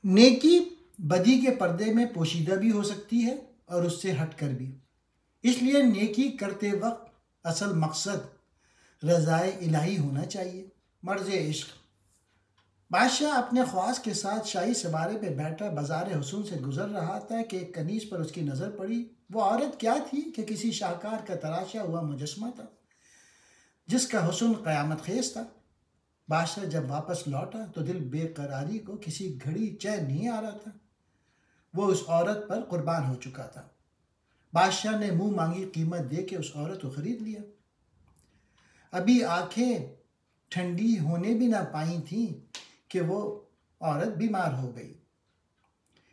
नेकी बदी के पर्दे में पोशीदा भी हो सकती है और उससे हटकर भी। इसलिए नेकी करते वक्त असल मकसद रज़ाए इलाही होना चाहिए। मर्ज़ इश्क। बादशाह अपने ख्वास के साथ शाही सवारी पे बैठा बाजार हुस्न से गुजर रहा था कि एक कनीज पर उसकी नज़र पड़ी। वो औरत क्या थी कि किसी शाहकार का तराशा हुआ मुजस्मा था जिसका हुस्न क़यामत खेज था। बादशाह जब वापस लौटा तो दिल बेकरारी को किसी घड़ी चैन नहीं आ रहा था। वो उस औरत पर कुर्बान हो चुका था। बादशाह ने मुंह मांगी कीमत दे के उस औरत को खरीद लिया। अभी आंखें ठंडी होने भी ना पाई थी कि वो औरत बीमार हो गई।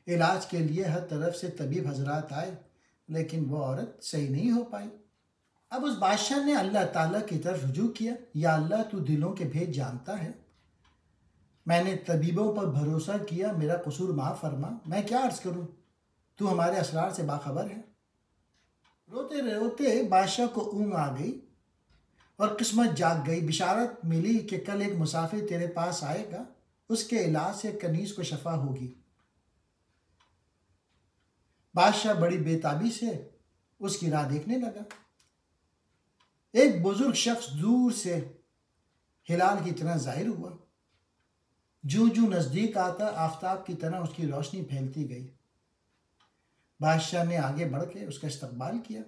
इलाज के लिए हर तरफ से तबीब हजरात आए लेकिन वो औरत सही नहीं हो पाई। अब उस बादशाह ने अल्लाह ताला की तरफ रुजू किया, या अल्लाह तू दिलों के भेद जानता है, मैंने तबीबों पर भरोसा किया, मेरा कसूर माफ़ फरमा, मैं क्या अर्ज़ करूं, तू हमारे असरार से बाखबर है। रोते रोते बादशाह को ऊँग आ गई और किस्मत जाग गई। बिशारत मिली कि कल एक मुसाफिर तेरे पास आएगा, उसके इलाज से कनीज को शफा होगी। बादशाह बड़ी बेताबी से उसकी राह देखने लगा। एक बुजुर्ग शख्स दूर से हिलाल की तरह जाहिर हुआ। जूं जूं नजदीक आता आफताब की तरह उसकी रोशनी फैलती गई। बादशाह ने आगे बढ़ के उसका इस्तकबाल किया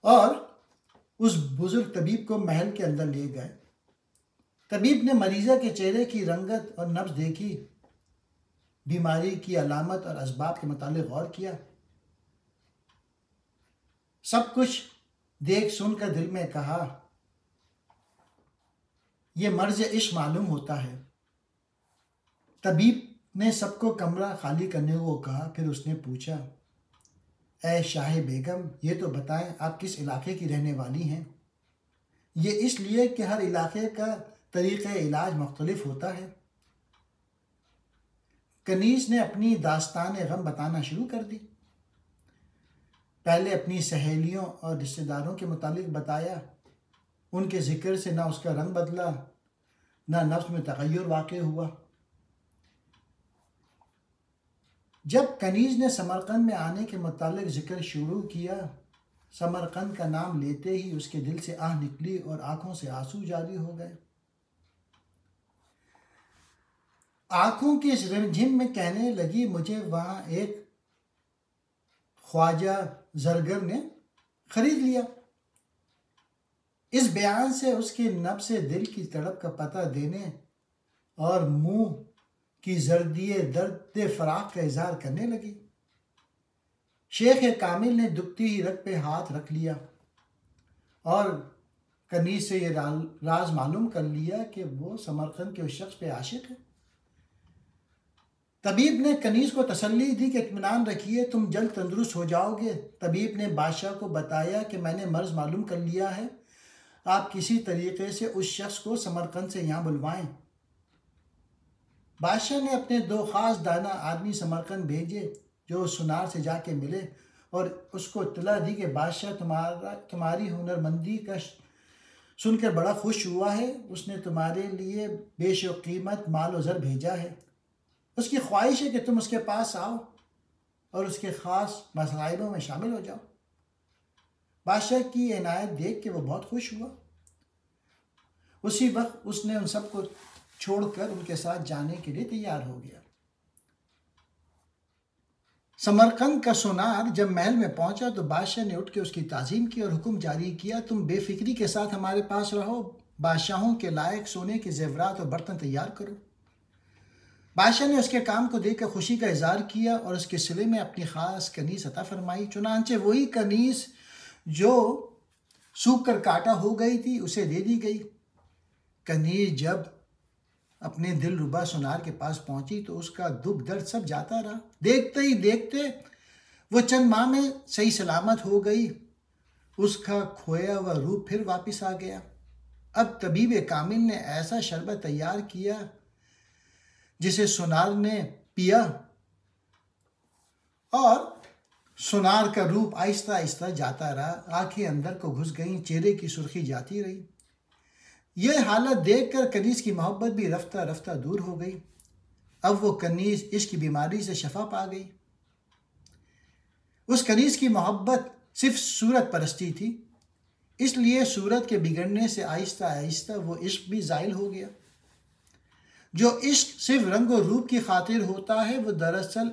और उस बुजुर्ग तबीब को महल के अंदर ले गए। तबीब ने मरीजा के चेहरे की रंगत और नब्ज देखी, बीमारी की अलामत और असबाब के मुतालिक गौर किया। सब कुछ देख सुनकर दिल में कहा, यह मर्ज इश्क मालूम होता है। तबीब ने सबको कमरा खाली करने को कहा। फिर उसने पूछा, ऐ शाह बेगम, ये तो बताएं आप किस इलाके की रहने वाली हैं। ये इसलिए कि हर इलाके का तरीक़े इलाज मुख्तलिफ होता है। कनीज़ ने अपनी दास्तान गम बताना शुरू कर दी। पहले अपनी सहेलियों और रिश्तेदारों के मुतालिक बताया। उनके जिक्र से ना उसका रंग बदला, ना नफ्स में तगय्युर वाक़ई हुआ। जब कनीज़ ने समरकंद में आने के मुतालिक जिक्र शुरू किया, समरकंद का नाम लेते ही उसके दिल से आह निकली और आंखों से आंसू जारी हो गए। आंखों की इस रिमझिम में कहने लगी, मुझे वहां एक ख्वाजा जरगर ने खरीद लिया। इस बयान से उसके नब्ज़ से दिल की तड़प का पता देने और मुंह की जर्दिए दर्द फराक का इजहार करने लगी। शेख कामिल ने दुखती ही रग पे हाथ रख लिया और कनीज़ से ये राज मालूम कर लिया कि वो समरकंद के उस शख्स पे आशिक है। तबीब ने कनीज़ को तसल्ली दी कि इत्मीनान रखिए, तुम जल्द तंदुरुस्त हो जाओगे। तबीब ने बादशाह को बताया कि मैंने मर्ज़ मालूम कर लिया है, आप किसी तरीके से उस शख्स को समरकंद से यहाँ बुलवाएं। बादशाह ने अपने दो ख़ास दाना आदमी समरकंद भेजे जो सुनार से जाके मिले और उसको इत्तला दी कि बादशाह तुम्हारी हुनरमंदी का सुनकर बड़ा खुश हुआ है। उसने तुम्हारे लिए बेशक कीमत माल और ज़र भेजा है। उसकी ख्वाहिश है कि तुम उसके पास आओ और उसके ख़ास मसाइलों में शामिल हो जाओ। बादशाह की इनायत देख के वो बहुत खुश हुआ। उसी वक्त उसने उन सबको छोड़कर उनके साथ जाने के लिए तैयार हो गया। समरकंद का सोनार जब महल में पहुंचा तो बादशाह ने उठ के उसकी ताज़ीम की और हुक्म जारी किया, तुम बेफिक्री के साथ हमारे पास रहो, बादशाहों के लायक सोने के जेवरात और बर्तन तैयार करो। बादशाह ने उसके काम को देखकर खुशी का इजहार किया और उसके सिले में अपनी ख़ास कनीज़ अता फरमाई। चुनांचे वही कनीज़ जो सूख कर काटा हो गई थी उसे दे दी गई। कनीज़ जब अपने दिल रुबा सुनार के पास पहुंची तो उसका दुख दर्द सब जाता रहा। देखते ही देखते वो चंद माह में सही सलामत हो गई। उसका खोया हुआ रूप फिर वापस आ गया। अब तबीब कामिल ने ऐसा शरबत तैयार किया जिसे सुनार ने पिया और सुनार का रूप आहिस्ता आहिस्ता जाता रहा। आंखें अंदर को घुस गईं, चेहरे की सुर्खी जाती रही। यह हालत देखकर कनीज़ की मोहब्बत भी रफ्ता रफ्ता दूर हो गई। अब वो कनीज़ इश्क की बीमारी से शफा पा गई। उस कनीज़ की मोहब्बत सिर्फ सूरत परस्ती थी, इसलिए सूरत के बिगड़ने से आहिस्ता आहिस्ता वो इश्क भी ज़ाइल हो गया। जो इश्क सिर्फ रंग और रूप की खातिर होता है वो दरअसल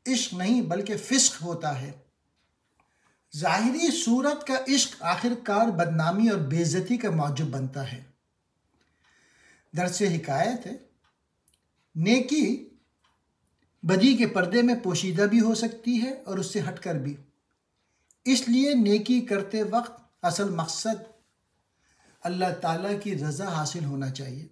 इश्क नहीं बल्कि फिस्क होता है। ज़ाहिरी सूरत का इश्क आखिरकार बदनामी और बेइज्जती का मौजूब बनता है। दरसे हिकायत है, नेकी बदी के पर्दे में पोशीदा भी हो सकती है और उससे हटकर भी। इसलिए नेकी करते वक्त असल मकसद अल्लाह ताला की रज़ा हासिल होना चाहिए।